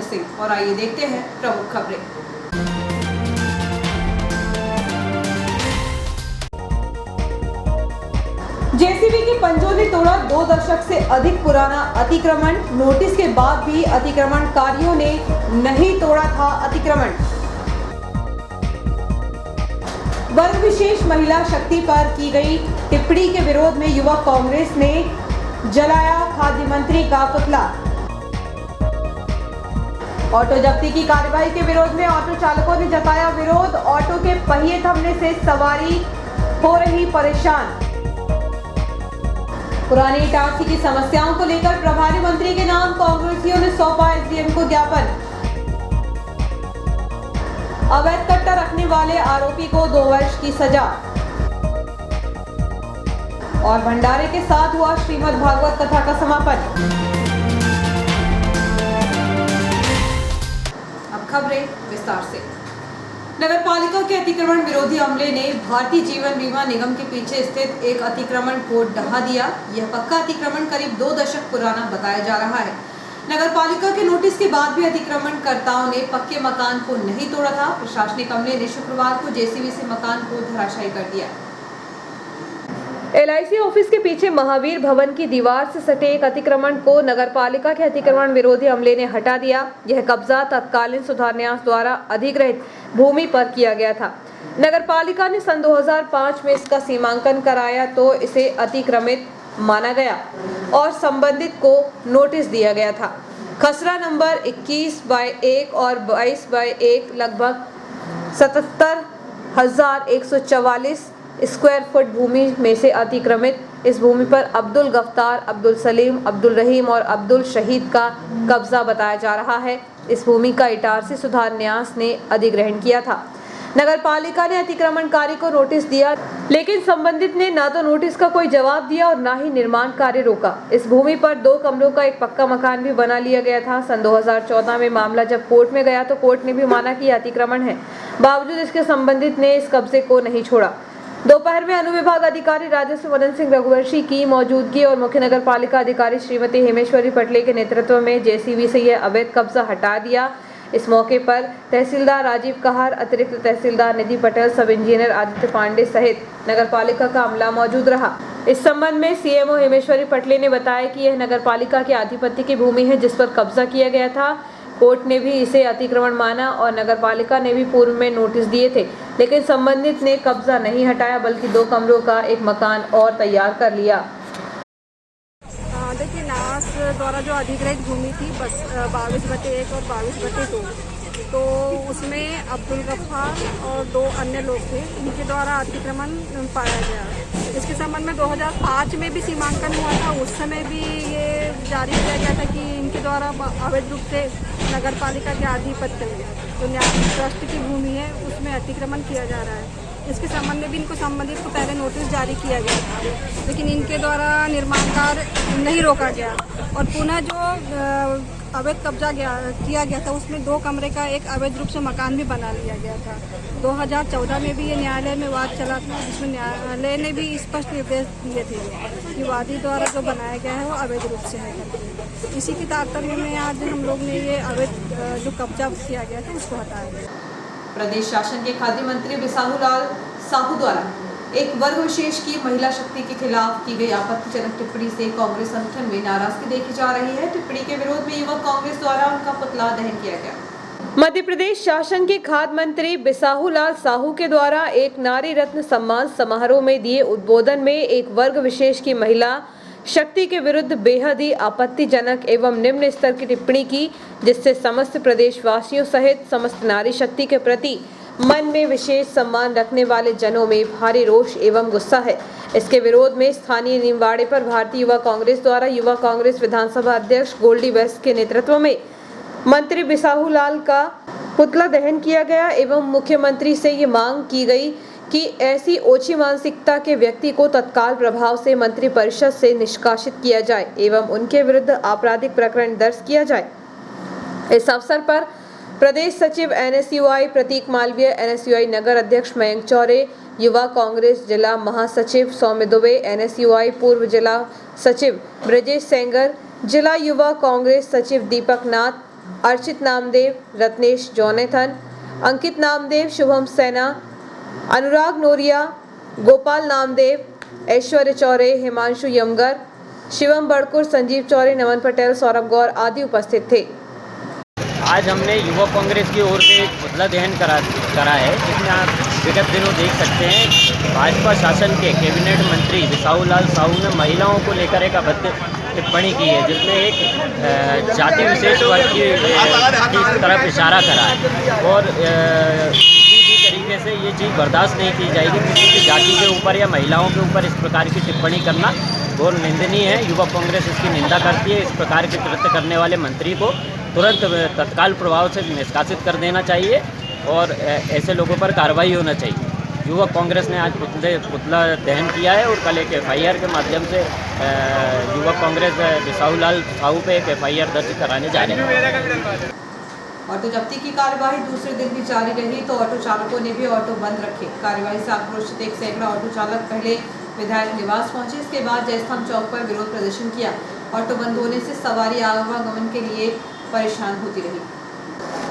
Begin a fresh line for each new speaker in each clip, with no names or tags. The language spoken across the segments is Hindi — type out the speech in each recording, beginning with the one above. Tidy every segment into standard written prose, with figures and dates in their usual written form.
सिंह। और आइए देखते हैं प्रमुख खबरें। जेसीबी के पंजों ने तोड़ा 2 दशक से अधिक पुराना अतिक्रमण। नोटिस के बाद भी अतिक्रमणकारियों ने नहीं तोड़ा था अतिक्रमण। वर्ग विशेष महिला शक्ति पर की गई टिप्पणी के विरोध में युवा कांग्रेस ने जलाया खाद्य मंत्री का पुतला। ऑटो जब्ती की कार्रवाई के विरोध में ऑटो चालकों ने जताया विरोध। ऑटो के पहिए थमने से सवारी हो रही परेशान। पुरानी इटारसी की समस्याओं को लेकर प्रभारी मंत्री के नाम कांग्रेसियों ने सौंपा एसडीएम को ज्ञापन। अवैध कट्टा रखने वाले आरोपी को 2 वर्ष की सजा। और भंडारे के साथ हुआ श्रीमद् भागवत कथा का समापन। अब खबरें विस्तार से। नगर पालिका के अतिक्रमण विरोधी अमले ने भारतीय जीवन बीमा निगम के पीछे स्थित एक अतिक्रमण को ढहा दिया। यह पक्का अतिक्रमण करीब 2 दशक पुराना बताया जा रहा है। नगर पालिका के नोटिस के बाद भी अतिक्रमणकर्ताओं ने पक्के मकान को नहीं तोड़ा था। प्रशासनिक अमले ने शुक्रवार को जेसीबी से मकान को धराशायी कर दिया। एलआईसी ऑफिस के पीछे महावीर भवन की दीवार से सटे एक अतिक्रमण को नगर पालिका के अतिक्रमण विरोधी अमले ने हटा दिया। यह कब्जा तत्कालीन सुधार न्यास द्वारा अधिग्रहित भूमि पर किया गया था। नगर पालिका ने सन 2005 में इसका सीमांकन कराया तो इसे अतिक्रमित माना गया और संबंधित को नोटिस दिया गया था। खसरा नंबर 21/1 और 22/1 लगभग 77,144 स्क्वायर फुट भूमि में से अतिक्रमित इस भूमि पर अब्दुल गफ्तार, अब्दुल सलीम, अब्दुल रहीम और अब्दुल शहीद का कब्जा बताया जा रहा है। इस भूमि का इटारसी सुधार न्यास ने अधिग्रहण किया था। नगर पालिका ने अतिक्रमणकारी को नोटिस दिया, लेकिन संबंधित ने ना तो नोटिस का कोई जवाब दिया और ना ही निर्माण कार्य रोका। इस भूमि पर 2 कमरों का एक पक्का मकान भी बना लिया गया था। सन 2014 में मामला जब कोर्ट में गया तो कोर्ट ने भी माना कि अतिक्रमण है, बावजूद इसके संबंधित ने इस कब्जे को नहीं छोड़ा। दोपहर में अनुविभाग अधिकारी राजस्व मदन सिंह रघुवंशी की मौजूदगी और मुख्य नगर पालिका अधिकारी श्रीमती हेमेश्वरी पटले के नेतृत्व में जेसीबी से यह अवैध कब्जा हटा दिया। इस मौके पर तहसीलदार राजीव कहार, अतिरिक्त तहसीलदार निधि पटेल, सब इंजीनियर आदित्य पांडे सहित नगर पालिका का अमला मौजूद रहा। इस संबंध में सीएमओ हेमेश्वरी पटले ने बताया कि यह नगर पालिका के आधिपत्य की भूमि है जिस पर कब्जा किया गया था। कोर्ट ने भी इसे अतिक्रमण माना और नगर पालिका ने भी पूर्व में नोटिस दिए थे, लेकिन संबंधित ने कब्जा नहीं हटाया बल्कि 2 कमरों का एक मकान और तैयार कर लिया।
देखिए, नास द्वारा जो अधिग्रहित भूमि थी बस 22/1 और 22/2, तो उसमें अब्दुल गफ्फार और 2 अन्य लोग थे, इनके द्वारा अतिक्रमण पाया गया। इसके संबंध में 2005 में भी सीमांकन हुआ था। उस समय भी ये जारी किया गया था कि इनके द्वारा अवैध रूप से नगर पालिका के आधिपत्य में जो न्यास ट्रस्ट की भूमि है उसमें अतिक्रमण किया जा रहा है। इसके संबंध में भी इनको संबंधित को पहले नोटिस जारी किया गया था, लेकिन इनके द्वारा निर्माण कार्य नहीं रोका गया और पुनः जो अवैध कब्जा किया गया था उसमें 2 कमरे का एक अवैध रूप से मकान भी बना लिया गया था। 2014 में भी ये न्यायालय में वाद चला था, जिसमें न्यायालय ने भी स्पष्ट निर्देश दिए थे कि वादी द्वारा जो बनाया गया है वो अवैध रूप से है। इसी के तारतम्य में आज हम लोग ने ये अवैध जो कब्जा किया गया था उसको हटाया।
प्रदेश शासन के खाद्य मंत्री बिसाहूलाल साहू द्वारा एक वर्ग विशेष की महिला शक्ति के खिलाफ की गई आपत्तिजनक टिप्पणी से कांग्रेस संगठन में नाराजगी देखी जा रही है। टिप्पणी के विरोध में युवा कांग्रेस द्वारा उनका पुतला दहन किया गया। मध्य प्रदेश शासन के खाद्य मंत्री बिसाहूलाल साहू के द्वारा एक नारी रत्न सम्मान समारोह में दिए उद्बोधन में एक वर्ग विशेष की महिला शक्ति के विरुद्ध बेहद ही आपत्तिजनक एवं निम्न स्तर की टिप्पणी की, जिससे समस्त प्रदेशवासियों सहित समस्त नारी शक्ति के प्रति मन में विशेष सम्मान रखने वाले जनों में भारी रोष एवं गुस्सा है। इसके विरोध में स्थानीय नीमवाड़े पर भारतीय युवा कांग्रेस द्वारा युवा कांग्रेस विधानसभा अध्यक्ष गोल्डी वेस्ट के नेतृत्व में मंत्री बिसाहूलाल का पुतला दहन किया गया एवं मुख्यमंत्री से ये मांग की गई कि ऐसी ओछी मानसिकता के व्यक्ति को तत्काल प्रभाव से मंत्रिपरिषद से निष्कासित किया जाए एवं उनके विरुद्ध आपराधिक प्रकरण दर्ज किया जाए। इस अवसर पर प्रदेश सचिव एनएसयूआई प्रतीक मालवीय, एनएसयूआई नगर अध्यक्ष मयंक चौरे, युवा कांग्रेस जिला महासचिव सौम्य दुबे, एनएसयूआई पूर्व जिला सचिव ब्रजेश सेंगर, जिला युवा कांग्रेस सचिव दीपक नाथ, अर्चित नामदेव, रत्नेश जॉनेथन, अंकित नामदेव, शुभम सेना, अनुराग नोरिया, गोपाल नामदेव, ऐश्वर्य चौरे, हिमांशु यमगर, शिवम बड़कुर, संजीव चौरे, नमन पटेल, सौरभ गौर आदि उपस्थित थे।
आज हमने युवा कांग्रेस की ओर से एक पुतला दहन करा है, जिसमें आप विगत दिनों देख सकते हैं भाजपा शासन के कैबिनेट मंत्री बिसाहूलाल साहू ने महिलाओं को लेकर एक अभद्र टिप्पणी की है, जिसमें एक जाति विशेष वर्ग की तरफ इशारा करा है और किसी भी तरीके से ये चीज़ बर्दाश्त नहीं की जाएगी। किसी की जाति के ऊपर या महिलाओं के ऊपर इस प्रकार की टिप्पणी करना और निंदनीय है। युवा कांग्रेस इसकी निंदा करती है। इस प्रकार के कृत्य करने वाले मंत्री को तुरंत तत्काल प्रभाव से निष्कासित कर देना चाहिए और ऐसे लोगों पर कार्रवाई होना चाहिए। युवा कांग्रेस ने आज पुतला दहन किया है और कल एक FIR के माध्यम से युवा कांग्रेस बिसाहूलाल साहू पे एक FIR दर्ज कराने जा रही है।
ऑटो जब्ती की कार्यवाही दूसरे दिन भी जारी रही तो ऑटो चालकों ने भी ऑटो बंद रखे। कार्यवाही से आक्रोशित एक सैकड़ा ऑटो चालक पहले विधायक निवास पहुंचे, इसके बाद जयस्तंभ चौक पर विरोध प्रदर्शन किया। ऑटो बंद होने से सवारी आवागमन के लिए परेशान होती रही।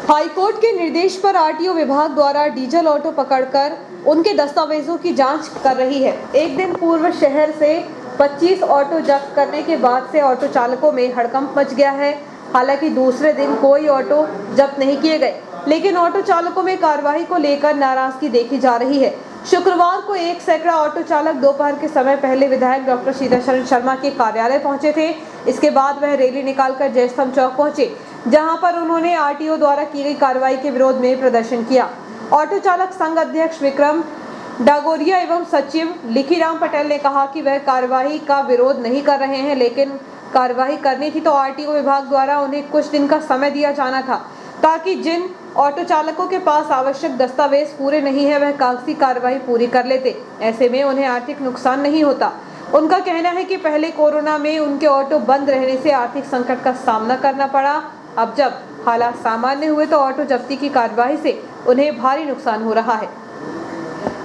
हाईकोर्ट के निर्देश पर RTO विभाग द्वारा डीजल ऑटो पकड़कर उनके दस्तावेजों की जांच कर रही है। एक दिन पूर्व शहर से 25 ऑटो जब्त करने के बाद से ऑटो चालकों में हड़कंप मच गया है। हालांकि दूसरे दिन कोई ऑटो जब्त नहीं किए गए, लेकिन ऑटो चालकों में कार्रवाई को लेकर नाराजगी देखी जा रही है। शुक्रवार को एक सैकड़ा ऑटो चालक दोपहर के समय पहले विधायक डॉक्टर सीताशरण शर्मा के कार्यालय पहुंचे थे। इसके बाद वह रैली निकालकर जयस्तंभ चौक पहुंचे, जहां पर उन्होंने RTO द्वारा की गई कार्रवाई के विरोध में प्रदर्शन किया। ऑटो चालक संघ अध्यक्ष विक्रम डागोरिया एवं सचिव लिखीराम पटेल ने कहा कि वह कार्रवाई का विरोध नहीं कर रहे हैं, लेकिन कार्रवाई करनी थी तो RTO विभाग द्वारा उन्हें कुछ दिन का समय दिया जाना था, ताकि जिन ऑटो चालकों के पास आवश्यक दस्तावेज पूरे नहीं है वह कागजी कार्रवाई पूरी कर लेते। ऐसे में उन्हें आर्थिक नुकसान नहीं होता। उनका कहना है कि पहले कोरोना में उनके ऑटो बंद रहने से आर्थिक संकट का सामना करना पड़ा। अब जब हालात सामान्य हुए तो ऑटो जब्ती की कार्रवाई से उन्हें भारी नुकसान हो रहा है।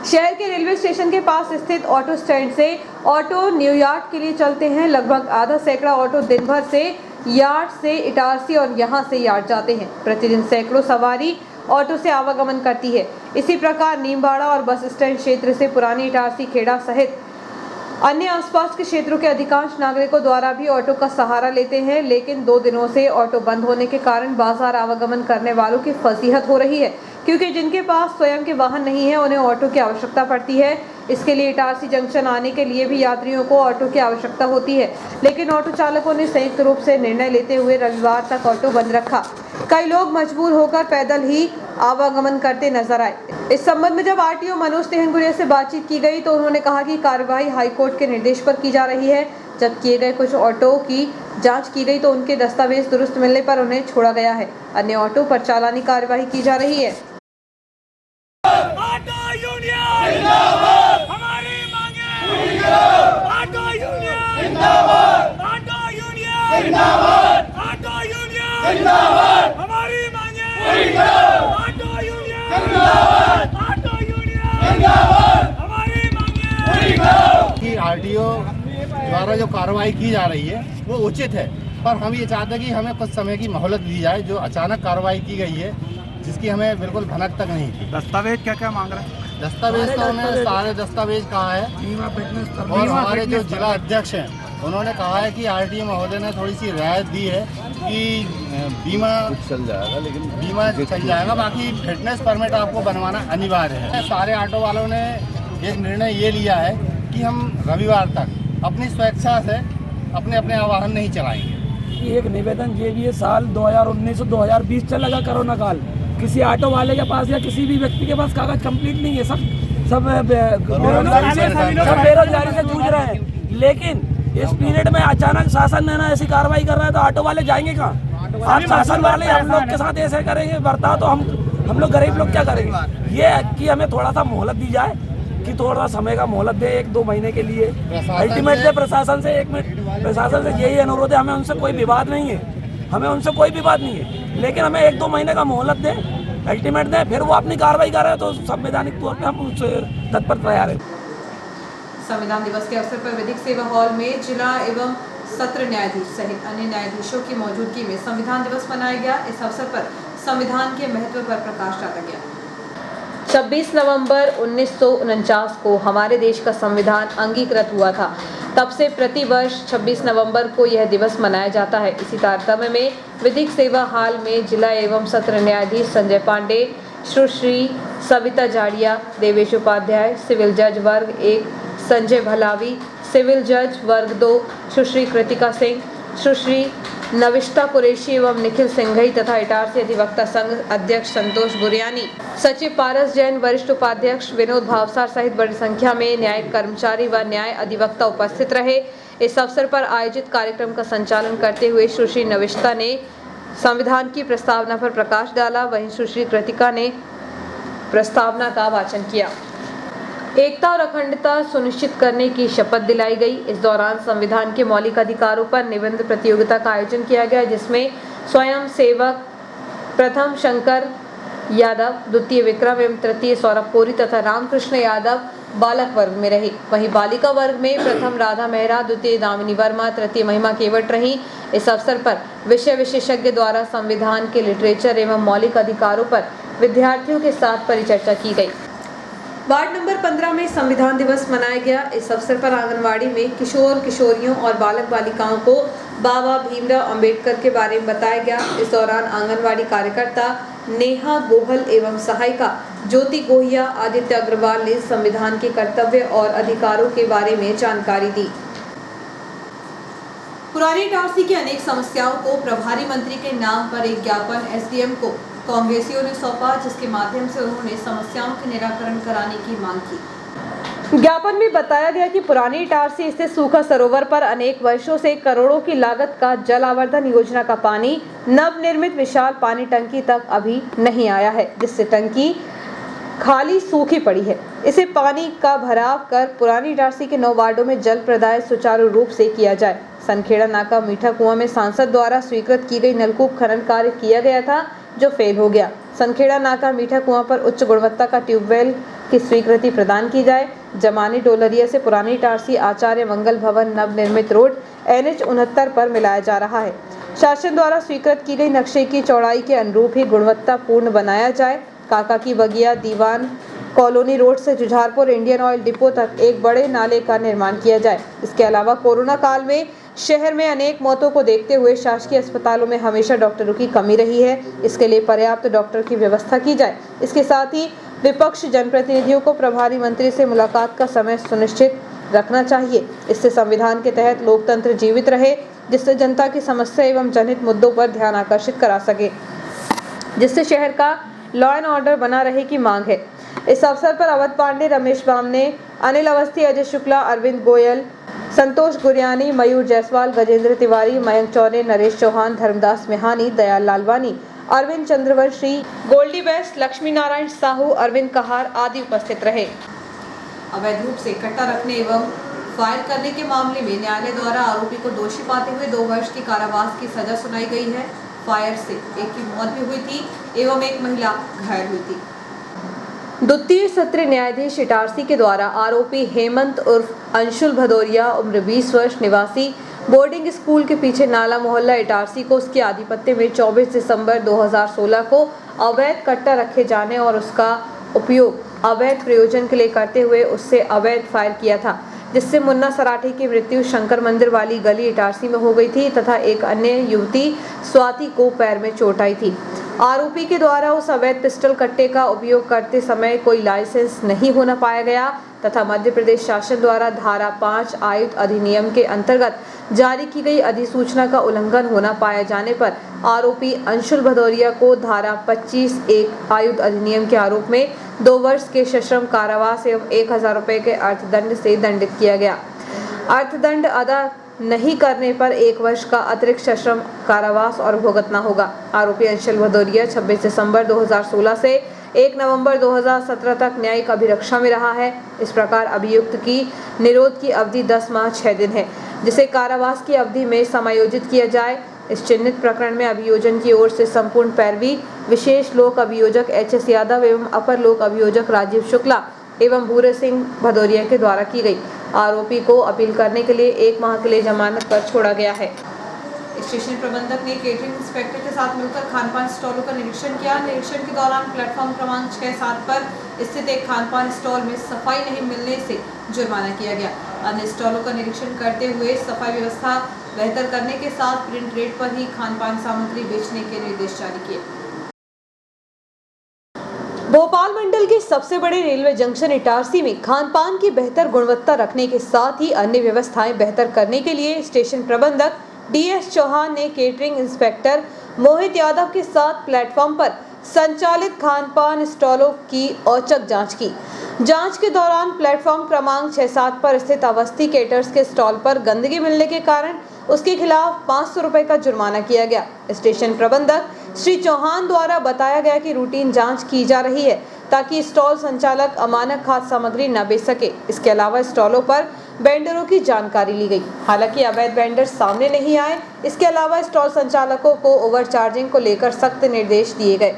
शहर के रेलवे स्टेशन के पास स्थित ऑटो स्टैंड से ऑटो न्यूयार्क के लिए चलते हैं। लगभग आधा सैकड़ा ऑटो दिन भर से यार्ड से इटारसी और यहां से यार्ड जाते हैं। प्रतिदिन सैकड़ों सवारी ऑटो से आवागमन करती है। इसी प्रकार नीमबाड़ा और बस स्टैंड क्षेत्र से पुरानी इटारसी, खेड़ा सहित अन्य आसपास के क्षेत्रों के अधिकांश नागरिकों द्वारा भी ऑटो का सहारा लेते हैं, लेकिन 2 दिनों से ऑटो बंद होने के कारण बाजार आवागमन करने वालों की फजीहत हो रही है, क्योंकि जिनके पास स्वयं के वाहन नहीं है उन्हें ऑटो की आवश्यकता पड़ती है। इसके लिए इटारसी जंक्शन आने के लिए भी यात्रियों को ऑटो की आवश्यकता होती है, लेकिन ऑटो चालकों ने संयुक्त रूप से निर्णय लेते हुए रविवार तक ऑटो बंद रखा। कई लोग मजबूर होकर पैदल ही आवागमन करते नजर आए। इस संबंध में जब RTO मनोज तेहनगुरिया से बातचीत की गई तो उन्होंने कहा कि कार्रवाई हाईकोर्ट के निर्देश पर की जा रही है। जब किए गए कुछ ऑटो की जांच की गई तो उनके दस्तावेज दुरुस्त मिलने पर उन्हें छोड़ा गया है। अन्य ऑटो पर चालानी कार्रवाई की जा रही है।
ऑटो यूनियन जिंदाबाद, हमारी मांगे ऑटो यूनियन जिंदाबाद, ऑटो यूनियन जिंदाबाद, ऑटो यूनियन जिंदाबाद, हमारी मांगे ऑटो यूनियन जिंदाबाद, ऑटो यूनियन जिंदाबाद, हमारी मांगे।
कि RTO द्वारा जो कार्रवाई की जा रही है वो उचित है, पर हम ये चाहते हैं कि हमें कुछ समय की मोहलत दी जाए। जो अचानक कार्रवाई की गई है जिसकी हमें बिल्कुल भनक तक नहीं थी।
दस्तावेज क्या क्या मांग रहे हैं?
दस्तावेज तो उन्होंने सारे दस्तावेज कहा है और हमारे जो जिला अध्यक्ष हैं उन्होंने कहा है कि RTO महोदय ने थोड़ी सी रियायत दी है कि बीमा चल जाएगा, लेकिन बीमा चल जाएगा, बाकी फिटनेस परमिट आपको बनवाना अनिवार्य है। सारे ऑटो वालों ने एक निर्णय ये लिया है कि हम रविवार तक अपनी स्वेच्छा से अपने अपने वाहन नहीं चलाएंगे।
एक निवेदन ये भी है, साल 2019 से 2020 चलेगा कोरोना काल, किसी ऑटो वाले के पास या किसी भी व्यक्ति के पास कागज कंप्लीट नहीं है। सब बेरोजगारी से जूझ रहे हैं, लेकिन इस पीरियड में अचानक शासन ने ना ऐसी कार्रवाई कर रहा है तो ऑटो वाले जाएंगे कहाँ? आप शासन वाले हम लोग के साथ ऐसे करेंगे बर्ताव तो हम लोग गरीब लोग क्या करेंगे? ये कि हमें थोड़ा सा मोहलत दी जाए, कि थोड़ा समय का मोहलत दे 1-2 महीने के लिए। अल्टीमेट से प्रशासन से प्रशासन से यही अनुरोध है, हमें उनसे कोई विवाद नहीं है, हमें उनसे कोई विवाद नहीं है, लेकिन हमें 1-2 महीने का मोहलत दें, अल्टीमेट दें, फिर वो अपनी कार्रवाई कर रहे हैं तो संवैधानिक तौर पे हम उससे तत्पर तैयार हैं।
संविधान दिवस के अवसर पर विधिक सेवा हॉल में जिला एवं सत्र न्यायाधीश सहित अन्य न्यायाधीशों की मौजूदगी में संविधान दिवस मनाया गया। इस अवसर पर संविधान के महत्व पर प्रकाश डाला गया। 26 नवंबर 1949 को हमारे देश का संविधान अंगीकृत हुआ था। तब से प्रति वर्ष 26 नवंबर को यह दिवस मनाया जाता है। इसी तारतम्य में विधिक सेवा हाल में जिला एवं सत्र न्यायाधीश संजय पांडे, सुश्री सविता जाड़िया, देवेश उपाध्याय, सिविल जज वर्ग 1 संजय भलावी, सिविल जज वर्ग 2 सुश्री कृतिका सिंह, सुश्री नविष्टा कुरैशी एवं निखिल सिंघई तथा इटारसी अधिवक्ता संघ अध्यक्ष संतोष बुरियानी, सचिव पारस जैन, वरिष्ठ उपाध्यक्ष विनोद भावसार सहित बड़ी संख्या में न्यायिक कर्मचारी व न्याय अधिवक्ता उपस्थित रहे। इस अवसर पर आयोजित कार्यक्रम का संचालन करते हुए सुश्री नविष्टा ने संविधान की प्रस्तावना पर प्रकाश डाला। वहीं सुश्री कृतिका ने प्रस्तावना का वाचन किया। एकता और अखंडता सुनिश्चित करने की शपथ दिलाई गई। इस दौरान संविधान के मौलिक अधिकारों पर निबंध प्रतियोगिता का आयोजन किया गया, जिसमें स्वयं सेवक प्रथम शंकर यादव, द्वितीय विक्रम एवं तृतीय सौरभ कोरी तथा रामकृष्ण यादव बालक वर्ग में रही। वहीं बालिका वर्ग में प्रथम राधा मेहरा, द्वितीय दामिनी वर्मा, तृतीय महिमा केवट रही। इस अवसर पर विषय विशेषज्ञ द्वारा संविधान के लिटरेचर एवं मौलिक अधिकारों पर विद्यार्थियों के साथ परिचर्चा की गई। वार्ड नंबर 15 में संविधान दिवस मनाया गया। इस अवसर पर आंगनवाड़ी में किशोर किशोरियों और बालक बालिकाओं को बाबा भीमराव अंबेडकर के बारे में बताया गया। इस दौरान आंगनवाड़ी कार्यकर्ता नेहा गोहल एवं सहायिका ज्योति गोहिया, आदित्य अग्रवाल ने संविधान के कर्तव्य और अधिकारों के बारे में जानकारी दी। पुरानी इटारसी की अनेक समस्याओं को प्रभारी मंत्री के नाम पर एक ज्ञापन एसडीएम को कांग्रेसियों ने सौंपा, जिसके माध्यम से उन्होंने समस्याओं के निराकरण कराने की मांग की। ज्ञापन में बताया गया कि पुरानी इटारसी स्थित सूखा सरोवर पर अनेक वर्षों से करोड़ों की लागत का जल आवर्धन योजना का पानी नवनिर्मित विशाल पानी टंकी तक अभी नहीं आया है, जिससे टंकी खाली सूखी पड़ी है। इसे पानी का भराव कर पुरानी इटारसी के 9 वार्डों में जल प्रदाय सुचारू रूप से किया जाए। सनखेड़ा नाका मीठा कुआं में सांसद द्वारा स्वीकृत की गई नलकूप खनन कार्य किया गया था, जो फेल हो गया। सनखेड़ा नाका मीठा कुआं पर उच्च गुणवत्ता का ट्यूबवेल की स्वीकृति प्रदान की जाए। जमानी डोलरिया से पुरानी इटारसी आचार्य मंगल भवन नवनिर्मित रोड NH 69 पर मिलाया जा रहा है। शासन द्वारा स्वीकृत की गई नक्शे की चौड़ाई के अनुरूप ही गुणवत्तापूर्ण बनाया जाए। काका की बगिया दीवान कॉलोनी रोड से जुझारपुर इंडियन ऑयल डिपो तक एक बड़े नाले का निर्माण किया जाए। इसके अलावा कोरोना काल में शहर में अनेक मौतों को देखते हुए शासकीय अस्पतालों में हमेशा डॉक्टरों की कमी रही है। इसके लिए पर्याप्त डॉक्टर की व्यवस्था की जाए। इसके साथ ही विपक्ष जनप्रतिनिधियों को प्रभारी मंत्री से मुलाकात का समय सुनिश्चित रखना चाहिए। इससे संविधान के तहत लोकतंत्र जीवित रहे, जिससे जनता की समस्या एवं जनहित मुद्दों पर ध्यान आकर्षित करा सके, जिससे शहर का लॉ एंड ऑर्डर बना रहे की मांग है। इस अवसर पर अवध पांडे, रमेश बामने, अनिल अवस्थी, अजय शुक्ला, अरविंद गोयल, संतोष गुरियानी, मयूर जायसवाल, गजेंद्र तिवारी, मयंक चौरे, नरेश चौहान, धर्मदास मेहानी, दयाल लालवानी, अरविंद चंद्रवंशी, गोल्डी बेस्ट, लक्ष्मी नारायण साहू, अरविंद कहार आदि उपस्थित रहे। अवैध रूप से कट्टा रखने एवं फायर करने के मामले में न्यायालय द्वारा आरोपी को दोषी पाते हुए 2 वर्ष की कारावास की सजा सुनाई गई है। फायर से एक की मौत भी हुई थी एवं एक महिला घायल हुई थी। द्वितीय सत्र न्यायाधीश इटारसी के द्वारा आरोपी हेमंत उर्फ अंशुल भदौरिया, उम्र 20 वर्ष, निवासी बोर्डिंग स्कूल के पीछे नाला मोहल्ला इटारसी को उसके आधिपत्य में 24 दिसंबर 2016 को अवैध कट्टा रखे जाने और उसका उपयोग अवैध प्रयोजन के लिए करते हुए उससे अवैध फायर किया था, जिससे मुन्ना सराठी की मृत्यु शंकर मंदिर वाली गली इटारसी में हो गई थी तथा एक अन्य युवती स्वाति को पैर में चोट आई थी। आरोपी के द्वारा उस अवैध पिस्टल कट्टे का उपयोग करते समय कोई लाइसेंस नहीं होना पाया गया तथा मध्य प्रदेश शासन द्वारा धारा 5 आयुध अधिनियम के अंतर्गत जारी की गई अधिसूचना का उल्लंघन होना पाए जाने पर आरोपी अंशुल भदौरिया को धारा 25(1) आयुध अधिनियम के आरोप में 2 वर्ष के सश्रम कारावास एवं 1000 रुपये के अर्थदंड से दंडित किया गया। अर्थदंड अदा नहीं करने पर 1 वर्ष का अतिरिक्त सश्रम कारावास और भुगतना होगा। आरोपी अंशुल भदौरिया 26 दिसंबर 2016 से 1 नवंबर 2017 तक न्यायिक अभिरक्षा में रहा है। इस प्रकार अभियुक्त की निरोध की अवधि 10 माह 6 दिन है, जिसे कारावास की अवधि में समायोजित किया जाए। इस चिन्हित प्रकरण में अभियोजन की ओर से संपूर्ण पैरवी विशेष लोक अभियोजक HS यादव एवं अपर लोक अभियोजक राजीव शुक्ला एवं भूरे सिंह भदौरिया के द्वारा की गई। आरोपी को अपील करने के लिए 1 माह के लिए जमानत पर छोड़ा गया है। स्टेशन प्रबंधक ने केटरिंग इंस्पेक्टर के साथ मिलकर खानपान स्टॉलों का निरीक्षण किया। निरीक्षण के दौरान प्लेटफॉर्म क्रमांक 6-7 पर स्थित एक खानपान स्टॉल में सफाई नहीं मिलने से जुर्माना किया गया। अन्य स्टॉलों का निरीक्षण करते हुए सफाई व्यवस्था बेहतर करने के साथ प्रिंट रेट पर ही खानपान सामग्री बेचने के निर्देश जारी किए। भोपाल मंडल के सबसे बड़े रेलवे जंक्शन इटारसी में खानपान की बेहतर गुणवत्ता रखने के साथ ही अन्य व्यवस्थाएं बेहतर करने के लिए स्टेशन प्रबंधक DS चौहान ने केटरिंग इंस्पेक्टर मोहित यादव के साथ प्लेटफॉर्म पर संचालित खानपान स्टॉलों की औचक जांच की। जांच के दौरान प्लेटफॉर्म क्रमांक 6-7 पर स्थित अवस्थी केटर्स के स्टॉल पर गंदगी मिलने के कारण उसके खिलाफ 500 रुपए का जुर्माना किया गया। स्टेशन प्रबंधक श्री चौहान द्वारा बताया गया कि रूटीन जांच की जा रही है ताकि स्टॉल संचालक अमानक खाद्य सामग्री न बेच सके। इसके अलावा स्टॉलों पर वेंडरों की जानकारी ली गई। हालांकि अवैध वेंडर सामने नहीं आए। इसके अलावा स्टॉल संचालकों को ओवरचार्जिंग को लेकर सख्त निर्देश दिए गए।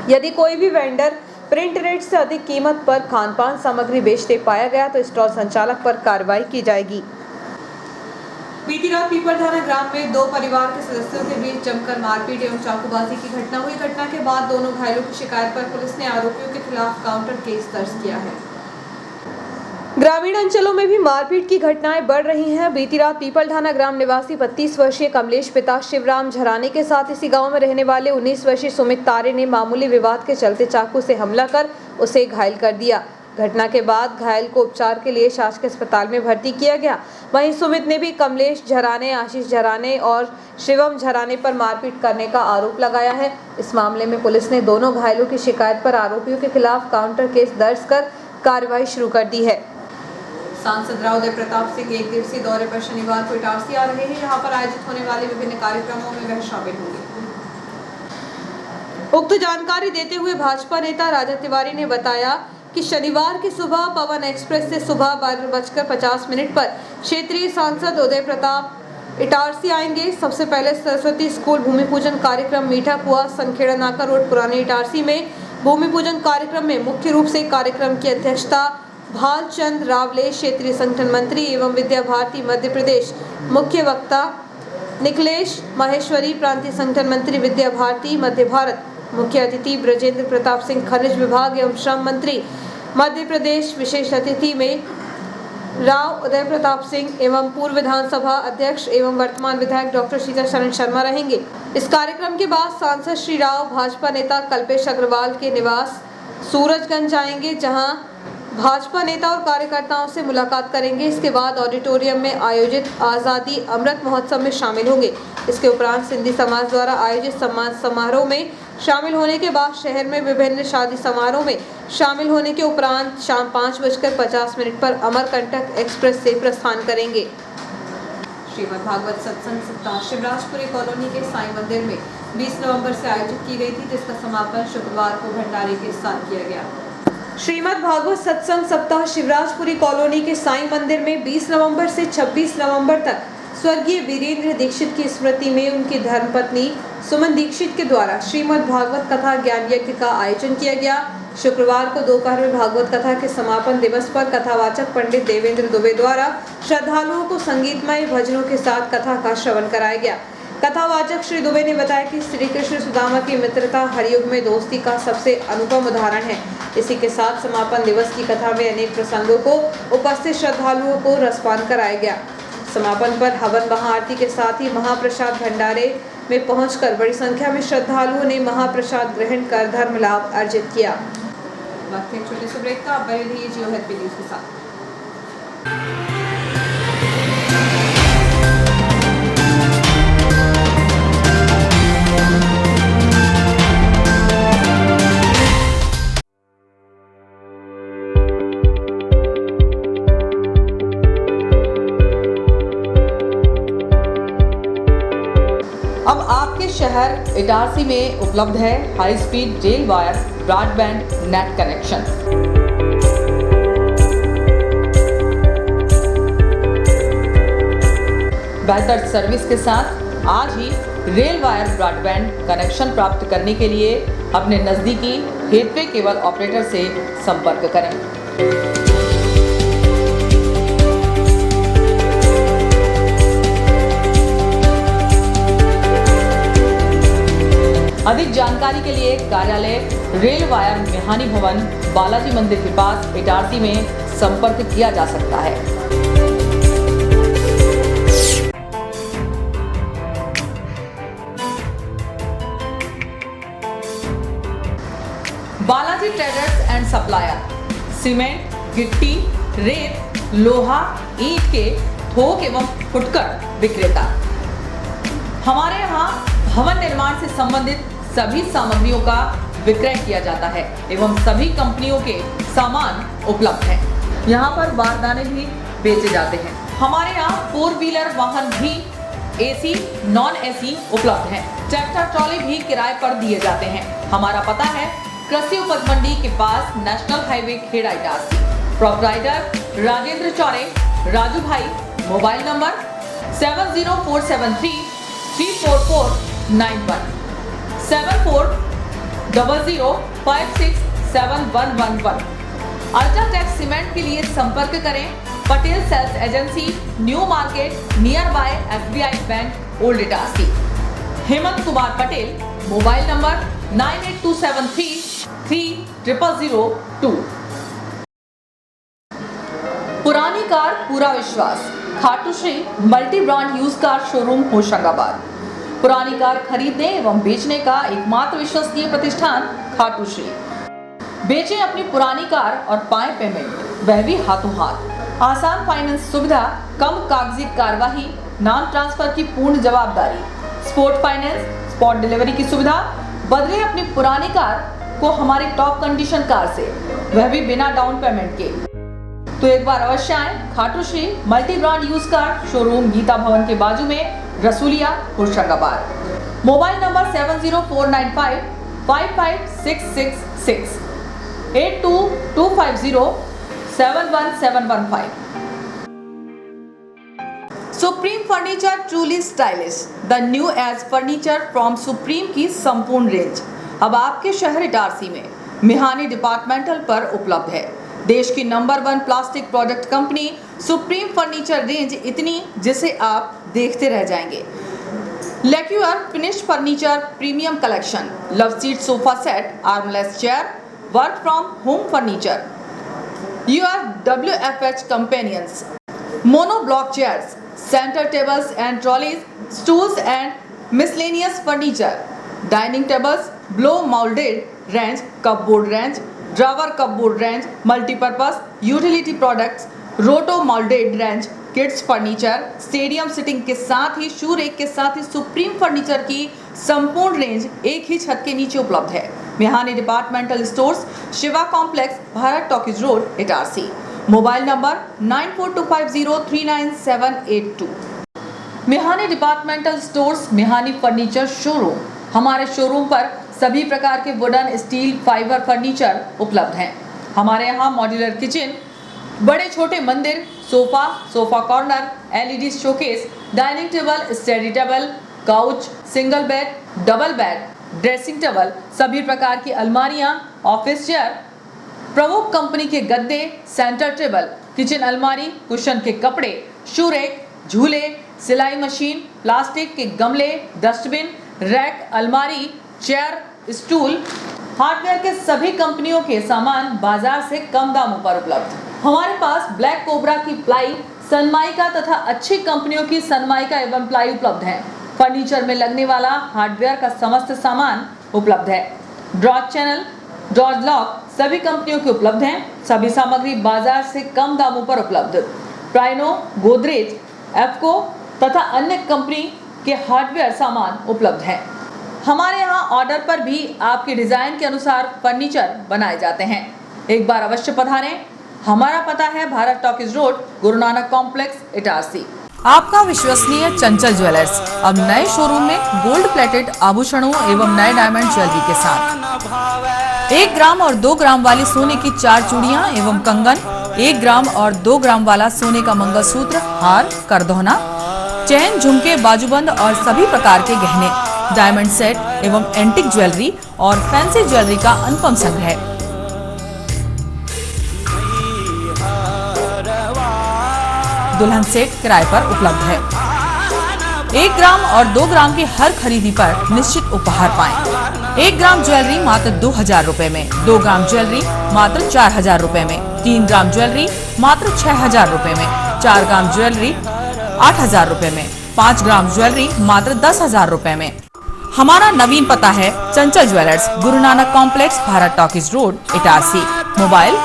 यदि कोई भी वेंडर प्रिंट रेट से अधिक कीमत पर खानपान सामग्री बेचते पाया गया तो स्टॉल संचालक पर कार्रवाई की जाएगी। बीती रात पीपलधाना ग्राम में 2 परिवार के सदस्यों के बीच जमकर मारपीट एवं चाकूबाजी की घटना हुई। घटना के बाद दोनों घायलों की शिकायत पर पुलिस ने आरोपियों के खिलाफ काउंटर केस दर्ज किया है। ग्रामीण अंचलों में भी मारपीट की घटनाएं बढ़ रही हैं। बीती रात पीपलधाना ग्राम निवासी 32 वर्षीय कमलेश पिता शिवराम झराने के साथ इसी गांव में रहने वाले 19 वर्षीय सुमित तारे ने मामूली विवाद के चलते चाकू से हमला कर उसे घायल कर दिया। घटना के बाद घायल को उपचार के लिए शासकीय अस्पताल में भर्ती किया गया। वहीं सुमित ने भी कमलेश झराने, आशीष झराने और शिवम झराने पर मारपीट करने का आरोप लगाया है। इस मामले में पुलिस ने दोनों घायलों की शिकायत पर आरोपियों के खिलाफ काउंटर केस दर्ज कर कार्रवाई शुरू कर दी है। सांसद राव उदय प्रताप सिंह 1 दिवसीय दौरे पर शनिवार को इटारसी आ रहे हैं। यहाँ पर आयोजित होने वाले विभिन्न कार्यक्रमों में वह शामिल होंगे। उक्त जानकारी देते हुए भाजपा नेता राजा तिवारी ने बताया कि शनिवार की सुबह पवन एक्सप्रेस से सुबह 12:50 पर क्षेत्रीय सांसद उदय प्रताप इटारसी आएंगे। सबसे पहले सरस्वती स्कूल भूमि पूजन कार्यक्रम मीठा कुआ संखेड़ा नाका रोड पुरानी इटारसी में भूमि पूजन कार्यक्रम में मुख्य रूप से कार्यक्रम की अध्यक्षता भालचंद रावले क्षेत्रीय संगठन मंत्री एवं विद्या भारती मध्य प्रदेश, मुख्य वक्ता निखिलेश माहेश्वरी प्रांतीय संगठन मंत्री विद्या भारती मध्य भारत, मुख्य अतिथि ब्रजेंद्र प्रताप सिंह खनिज विभाग एवं श्रम मंत्री मध्य प्रदेश, विशेष अतिथि में राव उदय प्रताप सिंह एवं पूर्व विधानसभा अध्यक्ष एवं वर्तमान विधायक डॉक्टर शीतल शर्मा रहेंगे। इस कार्यक्रम के बाद सांसद श्री राव भाजपा नेता कल्पेश अग्रवाल के निवास सूरजगंज जाएंगे, जहां भाजपा नेता और कार्यकर्ताओं से मुलाकात करेंगे। इसके बाद ऑडिटोरियम में आयोजित आज़ादी अमृत महोत्सव में शामिल होंगे। इसके उपरांत सिंधी समाज द्वारा आयोजित सम्मान समारोह में शामिल होने के बाद शहर में विभिन्न शादी समारोह में शामिल होने के उपरांत शाम 5:50 पर अमरकंटक एक्सप्रेस से प्रस्थान करेंगे। श्रीमद् भागवत सत्संग सप्ताह शिवराजपुरी कॉलोनी के साईं मंदिर में 20 नवंबर से आयोजित की गई थी, जिसका समापन शुक्रवार को भंडारे के साथ किया गया। श्रीमद् भागवत सत्संग सप्ताह शिवराजपुरी कॉलोनी के साईं मंदिर में 20 नवंबर से 26 नवंबर तक स्वर्गीय वीरेंद्र दीक्षित की स्मृति में उनकी धर्मपत्नी सुमन दीक्षित के द्वारा श्रीमद् भागवत कथा ज्ञान यज्ञ का आयोजन किया गया। शुक्रवार को दोपहर में भागवत कथा के समापन दिवस पर कथावाचक पंडित देवेंद्र दुबे द्वारा श्रद्धालुओं को संगीतमय भजनों के साथ कथा का श्रवण कराया गया। कथावाचक श्री दुबे ने बताया कि श्री कृष्ण सुदामा की मित्रता हरियुग में दोस्ती का सबसे अनुपम उदाहरण है। इसी के साथ समापन दिवस की कथा में अनेक प्रसंगों को उपस्थित श्रद्धालुओं को रसपान कराया गया। समापन पर हवन महाआरती के साथ ही महाप्रसाद भंडारे में पहुंचकर बड़ी संख्या में श्रद्धालुओं ने महाप्रसाद ग्रहण कर धर्म लाभ अर्जित किया। वक्त है छोटे से ब्रेक का, आप बने रहिए जियो हैप्पी न्यूज़ के साथ। अब आपके शहर इटारसी में उपलब्ध है high speed rail wire broadband net connection. बेहतर सर्विस के साथ आज ही रेल वायर ब्रॉडबैंड कनेक्शन प्राप्त करने के लिए अपने नज़दीकी हेटवे केबल ऑपरेटर से संपर्क करें। अधिक जानकारी के लिए कार्यालय रेल वायर मेहानी भवन, बालाजी मंदिर के पास, इटारसी में संपर्क किया जा सकता है। Balaji traders and supplier cement, गिट्टी, रेत, लोहा, ईंट के थोक एवं फुटकर विक्रेता। हमारे यहाँ भवन निर्माण से संबंधित सभी सामग्रियों का विक्रय किया जाता है एवं सभी कंपनियों के सामान उपलब्ध हैं। यहाँ पर बारदाने भी बेचे जाते हैं। हमारे यहाँ 4 व्हीलर वाहन भी एसी, नॉन एसी उपलब्ध हैं। ट्रैक्टर ट्रॉली भी किराए पर दिए जाते हैं। हमारा पता है कृषि उपज मंडी के पास, national highway Kheda, Itarsi. Proprietor Rajendra Chaure, Raju भाई। Mobile number 70473 34491 7400567111। अल्ट्राटेक सीमेंट के लिए संपर्क करें Patel sales agency, new market, nearby SBI bank, old Itarsi. Hemant Kumar Patel. Mobile number 9827330002। पुरानी कार पूरा विश्वास, Khatu Shri multi brand use car showroom Hoshangabad. पुरानी कार खरीदने एवं बेचने का एकमात्र विश्वसनीय प्रतिष्ठान खाटू श्री। बेचें अपनी पुरानी कार और पाएं पेमेंट, वह भी हाथों हाथ। आसान फाइनेंस सुविधा, कम कागजी कार्यवाही, नाम ट्रांसफर की पूर्ण जवाबदारी, स्पोर्ट फाइनेंस, स्पॉट डिलीवरी की सुविधा। बदले अपनी पुरानी कार को हमारी टॉप कंडीशन कार से, वह भी बिना डाउन पेमेंट के। तो एक बार अवश्य आएं Khatu Shri multi brand use car showroom, Geeta Bhavan के बाजू में, Rasuliya, Hoshangabad. Mobile number 704955566 8225071715। Supreme furniture truly stylish, the new age furniture from Supreme की संपूर्ण रेंज अब आपके शहर इटारसी में मेहानी डिपार्टमेंटल पर उपलब्ध है। देश की number 1 plastic product company Supreme furniture range इतनी जिसे आप देखते रह जाएंगे। Lacquer finish furniture premium collection, love seat sofa set, armless chair, work from home furniture, your WFH companions, mono block chairs, centre tables and trolleys, stools and miscellaneous furniture, dining tables, blow moulded range, cupboard range, drawer cupboard range, multipurpose utility products, roto moulded range, kids furniture, stadium seating के साथ ही शू रेक के साथ ही सुप्रीम फर्नीचर की संपूर्ण रेंज एक ही छत के नीचे उपलब्ध है। Mehani departmental stores, Shiva complex, Bharat talkies road, Itarsi. Mobile number 9425039782। Mehani departmental stores, Mehani furniture showroom. हमारे शोरूम पर सभी प्रकार के वुडन, स्टील, फाइबर फर्नीचर उपलब्ध हैं। हमारे यहाँ मॉड्यूलर किचन, बड़े छोटे मंदिर, sofa, sofa corner, LED showcase, dining table, study table, couch, single bed, double bed, dressing table, सभी प्रकार की अलमारियां, ऑफिस चेयर, प्रमुख कंपनी के गद्दे, सेंटर टेबल, किचन अलमारी, कुशन के कपड़े, शू रेक, झूले, सिलाई मशीन, प्लास्टिक के गमले, डस्टबिन, रैक, अलमारी, चेयर, स्टूल, हार्डवेयर के सभी कंपनियों के सामान बाजार से कम दामों पर उपलब्ध। हमारे पास ब्लैक कोबरा की प्लाई, सनमाइका तथा अच्छी कंपनियों की सनमाइका एवं प्लाई उपलब्ध है। फर्नीचर में लगने वाला हार्डवेयर का समस्त सामान उपलब्ध है। ड्रॉज चैनल, ड्रॉज लॉक सभी कंपनियों के उपलब्ध हैं। सभी सामग्री बाजार से कम दामों पर उपलब्ध। प्राइनो, गोदरेज, एफको तथा अन्य कंपनी के हार्डवेयर सामान उपलब्ध है। हमारे यहाँ ऑर्डर पर भी आपके डिजाइन के अनुसार फर्नीचर बनाए जाते हैं। एक बार अवश्य पधारें। हमारा पता है Bharat talkies road, Guru Nanak complex, Itarsi. आपका विश्वसनीय चंचल ज्वेलर्स अब नए शोरूम में गोल्ड प्लेटेड आभूषणों एवं नए डायमंड ज्वेलरी के साथ 1 ग्राम और 2 ग्राम वाली सोने की 4 चूड़ियां एवं कंगन, 1 ग्राम और 2 ग्राम वाला सोने का मंगलसूत्र, हार, करदौना, चैन, झुमके, बाजूबंद और सभी प्रकार के गहने, डायमंड सेट एवं एंटिक ज्वेलरी और फैंसी ज्वेलरी का अनुपम संग्रह। दुल्हन सेट किराए पर उपलब्ध है। 1 ग्राम और 2 ग्राम की हर खरीदी पर निश्चित उपहार पाएं।
1 ग्राम ज्वेलरी मात्र 2000 रुपए में, 2 ग्राम ज्वेलरी मात्र 4000 रुपए में, 3 ग्राम ज्वेलरी मात्र 6000 रुपए में, 4 ग्राम ज्वेलरी 8000 रुपए में, 5 ग्राम ज्वेलरी मात्र 10,000 रुपए में। हमारा नवीन पता है चंचल jewellers, Guru Nanak complex, Bharat talkies road, Itarsi. Mobile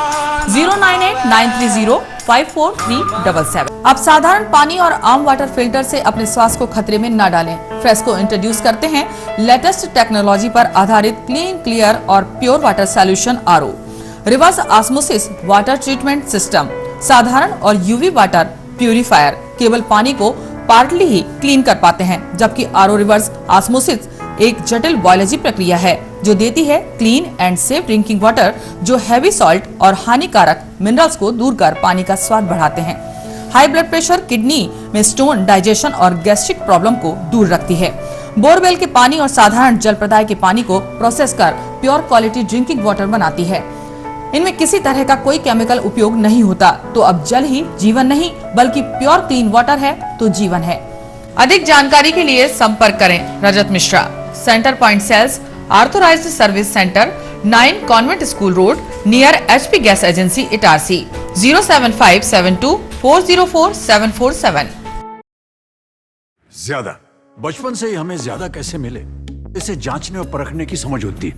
09893054377। अब साधारण पानी और आम वाटर फिल्टर से अपने स्वास्थ्य को खतरे में न डालें। फ्रेस्को इंट्रोड्यूस करते हैं लेटेस्ट टेक्नोलॉजी पर आधारित क्लीन, क्लियर और pure water solution RO, reverse osmosis water treatment system, साधारण और यूवी वाटर प्यूरिफायर केवल पानी को पार्टली ही क्लीन कर पाते हैं, जबकि आरओ रिवर्स ऑस्मोसिस एक जटिल बायोलॉजी प्रक्रिया है जो देती है clean and safe drinking water, जो हैवी सॉल्ट और हानिकारक मिनरल्स को दूर कर पानी का स्वाद बढ़ाते हैं। हाई ब्लड प्रेशर, किडनी में स्टोन, डाइजेशन और गैस्ट्रिक प्रॉब्लम को दूर रखती है। बोरवेल के पानी और साधारण जल प्रदाय के पानी को प्रोसेस कर प्योर क्वालिटी ड्रिंकिंग वाटर बनाती है। इनमें किसी तरह का कोई केमिकल उपयोग नहीं होता। तो अब जल ही जीवन नहीं बल्कि प्योर क्लीन वाटर है तो जीवन है। अधिक जानकारी के लिए संपर्क करें Rajat Mishra, centre point sales, authorised service centre, 9 convent school road, near HP gas agency, Itarsi. 07572404747।
ज्यादा बचपन से ही हमें ज्यादा कैसे मिले, इसे जांचने और परखने की समझ होती है,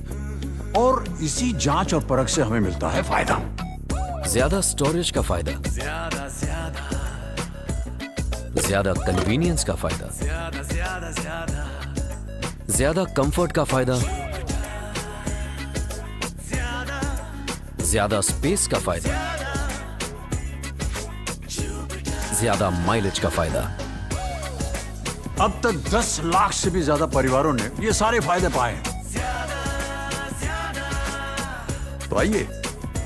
और इसी जांच और परख से हमें मिलता है फायदा।
ज्यादा स्टोरेज का फायदा, ज्यादा कन्वीनियंस का फायदा, ज्यादा कंफर्ट का फायदा, ज्यादा स्पेस का फायदा, ज्यादा माइलेज का फायदा।
अब तक 10 लाख से भी ज्यादा परिवारों ने ये सारे फायदे पाए हैं। तो आइए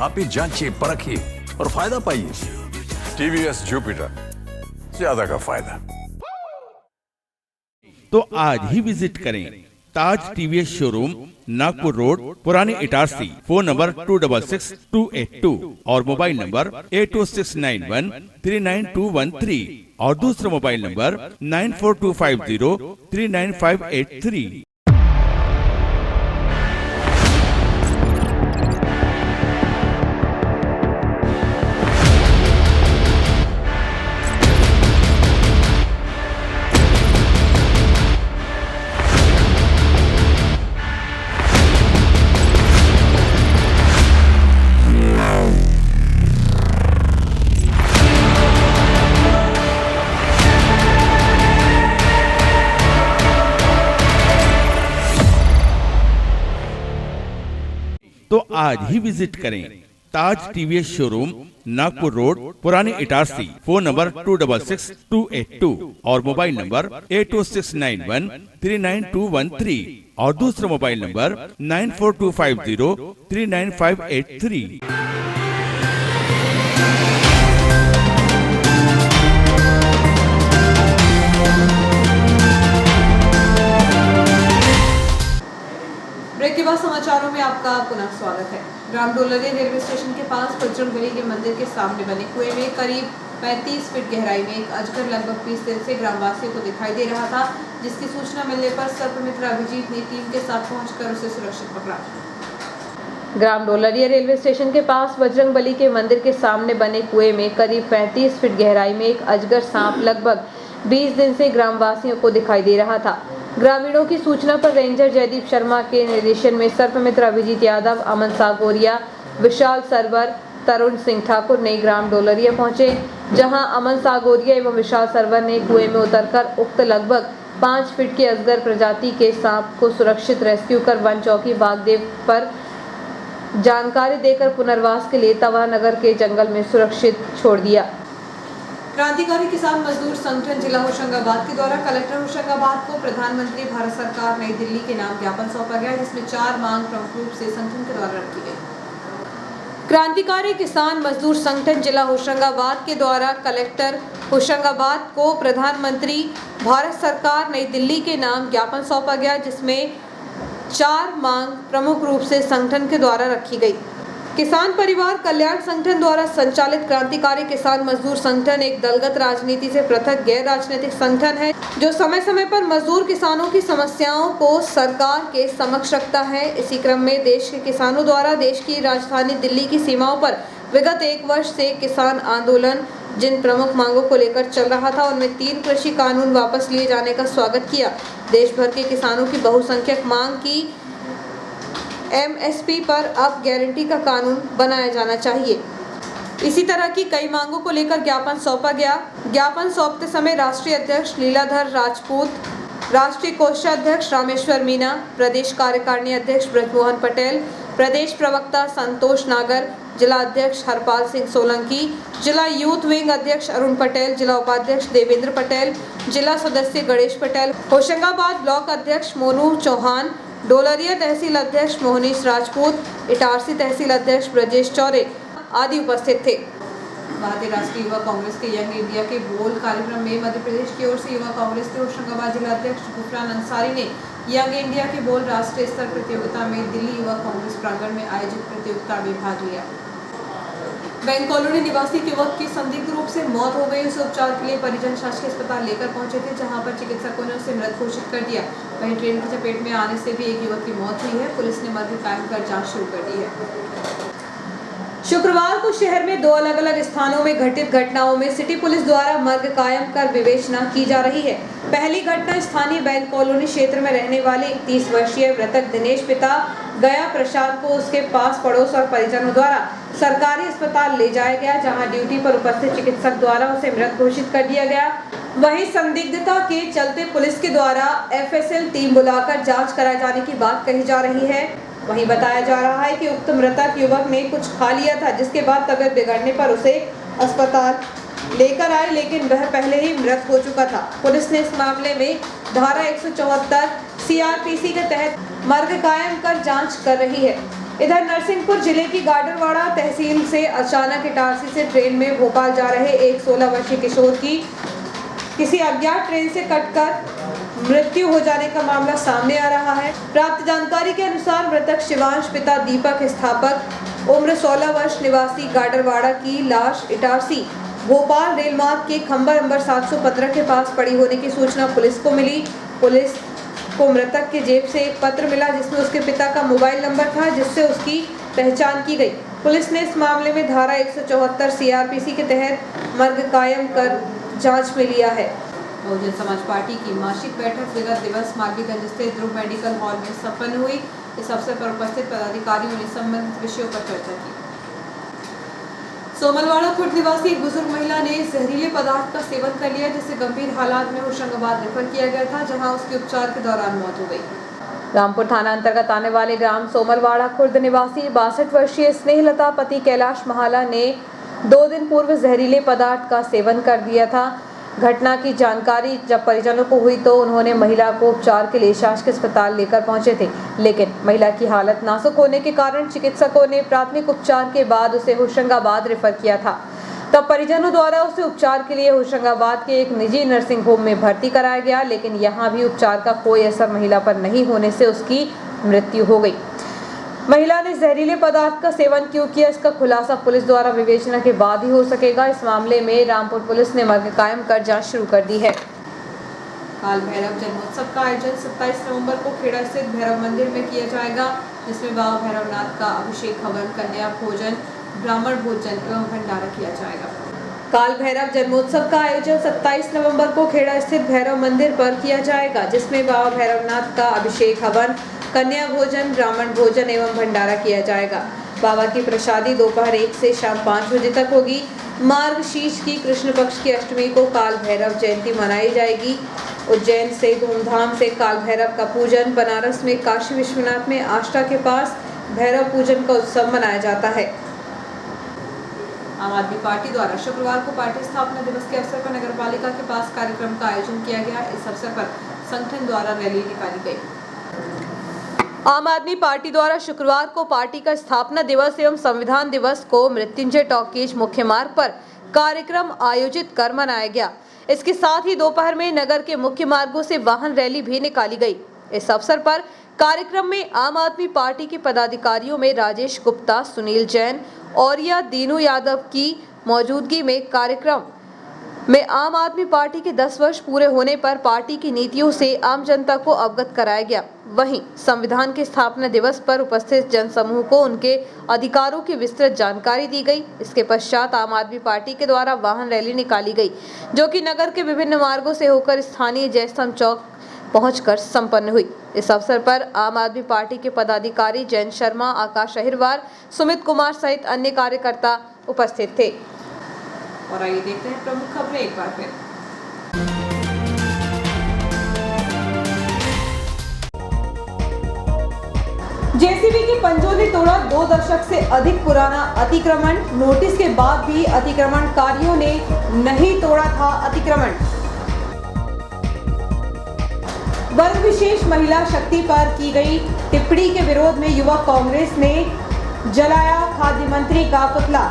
आप ही जांचिए, परखिए और फायदा पाइए।
TVS जुपिटर, ज्यादा का फायदा।
तो आज ही विजिट करें ताज TVS शोरूम, नागपुर रोड, पुराने इटारसी। फोन नंबर 266282 और मोबाइल नंबर 80691399213 और दूसरा मोबाइल नंबर 9425039583। तो आज ही विजिट करें ताज TVS शोरूम, नागपुर रोड, पुराने इटारसी। फोन नंबर 266282 और मोबाइल नंबर 80691399213 और दूसरा मोबाइल नंबर 9425039583।
ब्रेक के बाद समाचारों में आपका पुनः स्वागत है। ग्राम डोलरिया रेलवे स्टेशन के पास बजरंगबली के मंदिर के सामने बने कुएं में करीब 35 फीट गहराई में एक अजगर लगभग 20 दिन से ग्रामवासियों को दिखाई दे रहा था, जिसकी सूचना मिलने पर सर्पमित्र अभिजीत ने टीम के साथ पहुंचकर उसे सुरक्षित पकड़ा। ग्राम डोलरिया रेलवे स्टेशन के पास बजरंगबली के मंदिर के सामने बने कुएं में करीब 35 फीट गहराई में एक अजगर सांप लगभग 20 दिन से ग्रामवासियों को दिखाई दे रहा था। ग्रामीणों की सूचना पर रेंजर जयदीप शर्मा के निर्देशन में सर्पमित्र अभिजीत यादव, अमन सागोरिया, विशाल सरवर, तरुण सिंह ठाकुर ने ग्राम डोलरिया पहुंचे, जहां अमन सागोरिया एवं विशाल सरवर ने कुएं में उतरकर उक्त लगभग 5 फीट के अजगर प्रजाति के सांप को सुरक्षित रेस्क्यू कर वन चौकी बागदेव पर जानकारी देकर पुनर्वास के लिए तवा नगर के जंगल में सुरक्षित छोड़ दिया। क्रांतिकारी किसान मजदूर संगठन जिला होशंगाबाद के द्वारा कलेक्टर होशंगाबाद को प्रधानमंत्री भारत सरकार नई दिल्ली के नाम ज्ञापन सौंपा गया, जिसमें 4 मांग प्रमुख रूप से संगठन के द्वारा रखी गई। क्रांतिकारी किसान मजदूर संगठन जिला होशंगाबाद के द्वारा कलेक्टर होशंगाबाद को प्रधानमंत्री भारत सरकार नई दिल्ली के नाम ज्ञापन सौंपा गया, जिसमें 4 मांग प्रमुख रूप से संगठन के द्वारा रखी गई। किसान परिवार कल्याण संगठन द्वारा संचालित क्रांतिकारी किसान मजदूर संगठन एक दलगत राजनीति से पृथक गैर राजनीतिक संगठन है जो समय समय पर मजदूर किसानों की समस्याओं को सरकार के समक्ष रखता है। इसी क्रम में देश के किसानों द्वारा देश की राजधानी दिल्ली की सीमाओं पर विगत 1 वर्ष से किसान आंदोलन जिन प्रमुख मांगों को लेकर चल रहा था उनमें 3 कृषि कानून वापस लिए जाने का स्वागत किया। देश भर के किसानों की बहुसंख्यक मांग की MSP पर अब गारंटी का कानून बनाया जाना चाहिए। इसी तरह की कई मांगों को लेकर ज्ञापन सौंपा गया। ज्ञापन सौंपते समय राष्ट्रीय अध्यक्ष लीलाधर राजपूत, राष्ट्रीय कोषाध्यक्ष रामेश्वर मीणा, प्रदेश कार्यकारिणी अध्यक्ष ब्रजमोहन पटेल, प्रदेश प्रवक्ता संतोष नागर, जिला अध्यक्ष हरपाल सिंह सोलंकी, जिला यूथ विंग अध्यक्ष अरुण पटेल, जिला उपाध्यक्ष देवेंद्र पटेल, जिला सदस्य गणेश पटेल, होशंगाबाद ब्लॉक अध्यक्ष मोनू चौहान, डोलरिया तहसील अध्यक्ष मोहनीश राजपूत, इटारसी तहसील अध्यक्ष ब्रजेश चौरे आदि उपस्थित थे। भारतीय राष्ट्रीय युवा कांग्रेस के यंग इंडिया के बोल कार्यक्रम में मध्य प्रदेश की ओर से युवा कांग्रेस के होशंगाबाद जिला अध्यक्ष गुफरान अंसारी ने यंग इंडिया के बोल राष्ट्रीय स्तर प्रतियोगिता में दिल्ली युवा कांग्रेस प्रांगण में आयोजित प्रतियोगिता में भाग लिया। बैंक कॉलोनी निवासी युवक की संदिग्ध रूप से मौत हो गई। उसे उपचार के लिए परिजन शासकीय अस्पताल लेकर पहुंचे थे, जहां पर चिकित्सकों ने उसे मृत घोषित कर दिया। वहीं ट्रेन की चपेट में आने से भी एक युवक की मौत हुई है। पुलिस ने मर्ग कायम कर जांच शुरू कर दी है। शुक्रवार को शहर में 2 अलग-अलग स्थानों में घटित घटनाओं में सिटी पुलिस द्वारा मर्ग कायम कर विवेचना की जा रही है। पहली घटना स्थानीय बैंक कॉलोनी क्षेत्र में रहने वाले 31 वर्षीय मृतक दिनेश पिता गया प्रसाद को उसके पास पड़ोस और परिजनों द्वारा सरकारी अस्पताल ले जाया गया, जहां ड्यूटी पर उपस्थित चिकित्सक द्वारा उसे मृत घोषित कर दिया गया। वहीं संदिग्धता के चलते पुलिस के द्वारा FSL टीम बुलाकर जांच कराए जाने की बात कही जा रही है। वहीं बताया जा रहा है कि उक्त मृतक युवक ने कुछ खा लिया था, जिसके बाद तबीयत बिगड़ने पर उसे अस्पताल लेकर आए, लेकिन वह पहले ही मृत हो चुका था। पुलिस ने इस मामले में धारा 174 CRPC के तहत मर्ग कायम कर जांच कर रही है। इधर नरसिंहपुर जिले की गाडरवाड़ा तहसील से अचानक इटारसी से ट्रेन में भोपाल जा रहे एक 16 वर्षीय किशोर की किसी अज्ञात ट्रेन से कटकर मृत्यु हो जाने का मामला सामने आ रहा है। प्राप्त जानकारी के अनुसार मृतक शिवांश पिता दीपक स्थापक उम्र 16 वर्ष निवासी गाडरवाड़ा की लाश इटारसी भोपाल रेल मार्ग के खंबा नंबर 715 के पास पड़ी होने की सूचना पुलिस को मिली। पुलिस को मृतक के जेब से एक पत्र मिला, जिसमें उसके पिता का मोबाइल नंबर था, जिससे उसकी पहचान की गई। पुलिस ने इस मामले में धारा 174 CRPC के तहत मर्ग कायम कर जांच में लिया है। बहुजन समाज पार्टी की मासिक बैठक विगत दिवस मालवीगंज स्थित ध्रुव मेडिकल हॉल में संपन्न हुई। इस अवसर पर उपस्थित पदाधिकारियों ने संबंधित विषयों पर चर्चा की। सोमलवाड़ा खुर्द निवासी एक बुजुर्ग महिला ने जहरीले पदार्थ का सेवन कर लिया, जिसे गंभीर हालात में होशंगाबाद रेफर किया गया था, जहां उसके उपचार के दौरान मौत हो गई। रामपुर थाना अंतर्गत आने वाले ग्राम सोमलवाड़ा खुर्द निवासी 62 वर्षीय स्नेहलता पति कैलाश महाला ने 2 दिन पूर्व जहरीले पदार्थ का सेवन कर दिया था। घटना की जानकारी जब परिजनों को हुई तो उन्होंने महिला को उपचार के लिए शासकीय अस्पताल लेकर पहुंचे थे, लेकिन महिला की हालत नाजुक होने के कारण चिकित्सकों ने प्राथमिक उपचार के बाद उसे होशंगाबाद रेफर किया था। तब परिजनों द्वारा उसे उपचार के लिए होशंगाबाद के एक निजी नर्सिंग होम में भर्ती कराया गया, लेकिन यहां भी उपचार का कोई असर महिला पर नहीं होने से उसकी मृत्यु हो गई। महिला ने जहरीले पदार्थ का सेवन क्यों किया, इसका खुलासा पुलिस द्वारा विवेचना के बाद ही हो सकेगा। इस मामले में रामपुर पुलिस ने मर्ग कायम कर जांच शुरू कर दी है। काल भैरव जन्मोत्सव का आयोजन 27 नवंबर को खेड़ा स्थित भैरव मंदिर में किया जाएगा, जिसमें बाबा भैरवनाथ का अभिषेक, हवन, कन्या भोजन, ब्राह्मण भोजन एवं भंडारा किया जाएगा। काल भैरव जन्मोत्सव का आयोजन 27 नवंबर को खेड़ा स्थित भैरव मंदिर पर किया जाएगा, जिसमें बाबा भैरवनाथ का अभिषेक, हवन, कन्या भोजन, ब्राह्मण भोजन एवं भंडारा किया जाएगा। बाबा की प्रसादी दोपहर 1 से शाम 5 बजे तक होगी। मार्गशीर्ष की कृष्ण पक्ष की अष्टमी को काल भैरव जयंती मनाई जाएगी। उज्जैन से धूमधाम से काल भैरव का पूजन, बनारस में काशी विश्वनाथ में आष्टा के पास भैरव पूजन का उत्सव मनाया जाता है। आम आदमी पार्टी द्वारा शुक्रवार को पार्टी स्थापना दिवस के अवसर पर नगर पालिका के पास कार्यक्रम का आयोजन किया गया। इस अवसर पर संगठन द्वारा रैली निकाली गई। आम आदमी पार्टी द्वारा शुक्रवार को पार्टी का स्थापना दिवस एवं संविधान दिवस को मृत्युंजय टॉकीज मुख्य मार्ग पर कार्यक्रम आयोजित कर मनाया गया। इसके साथ ही दोपहर में नगर के मुख्य मार्गों से वाहन रैली भी निकाली गई। इस अवसर पर कार्यक्रम में आम आदमी पार्टी के पदाधिकारियों में राजेश गुप्ता, सुनील जैन और दीनू यादव की मौजूदगी में कार्यक्रम में आम आदमी पार्टी के 10 वर्ष पूरे होने पर पार्टी की नीतियों से आम जनता को अवगत कराया गया। वहीं संविधान के स्थापना दिवस पर उपस्थित जनसमूह को उनके अधिकारों की विस्तृत जानकारी दी गई। इसके पश्चात आम आदमी पार्टी के द्वारा वाहन रैली निकाली गई, जो कि नगर के विभिन्न मार्गों से होकर स्थानीय जयस्तंभ चौक पहुंचकर संपन्न हुई। इस अवसर पर आम आदमी पार्टी के पदाधिकारी जयंत शर्मा, आकाश अहिरवार, सुमित कुमार सहित अन्य कार्यकर्ता उपस्थित थे। और आइए देखते हैं प्रमुख खबरें एक बार फिर। जेसीबी के पंजों ने तोड़ा 2 दशक से अधिक पुराना अतिक्रमण। नोटिस के बाद भी अतिक्रमणकारियों ने नहीं तोड़ा था अतिक्रमण। वर्ग विशेष महिला शक्ति पर की गई टिप्पणी के विरोध में युवा कांग्रेस ने जलाया खाद्य मंत्री का पुतला।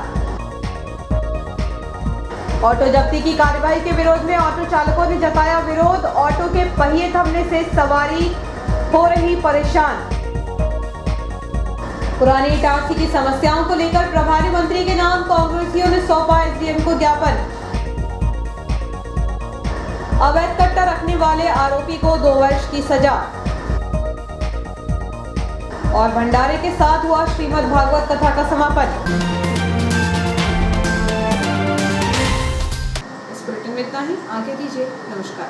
ऑटो जब्ती की कार्रवाई के विरोध में ऑटो चालकों ने जताया विरोध। ऑटो के पहिए थमने से सवारी हो रही परेशान। पुरानी इटारसी की समस्याओं को लेकर प्रभारी मंत्री के नाम कांग्रेसियों ने सौंपा एसडीएम को ज्ञापन। अवैध कट्टा रखने वाले आरोपी को 2 वर्ष की सजा। और भंडारे के साथ हुआ श्रीमद् भागवत कथा का समापन। इतना ही, आगे दीजिए, नमस्कार।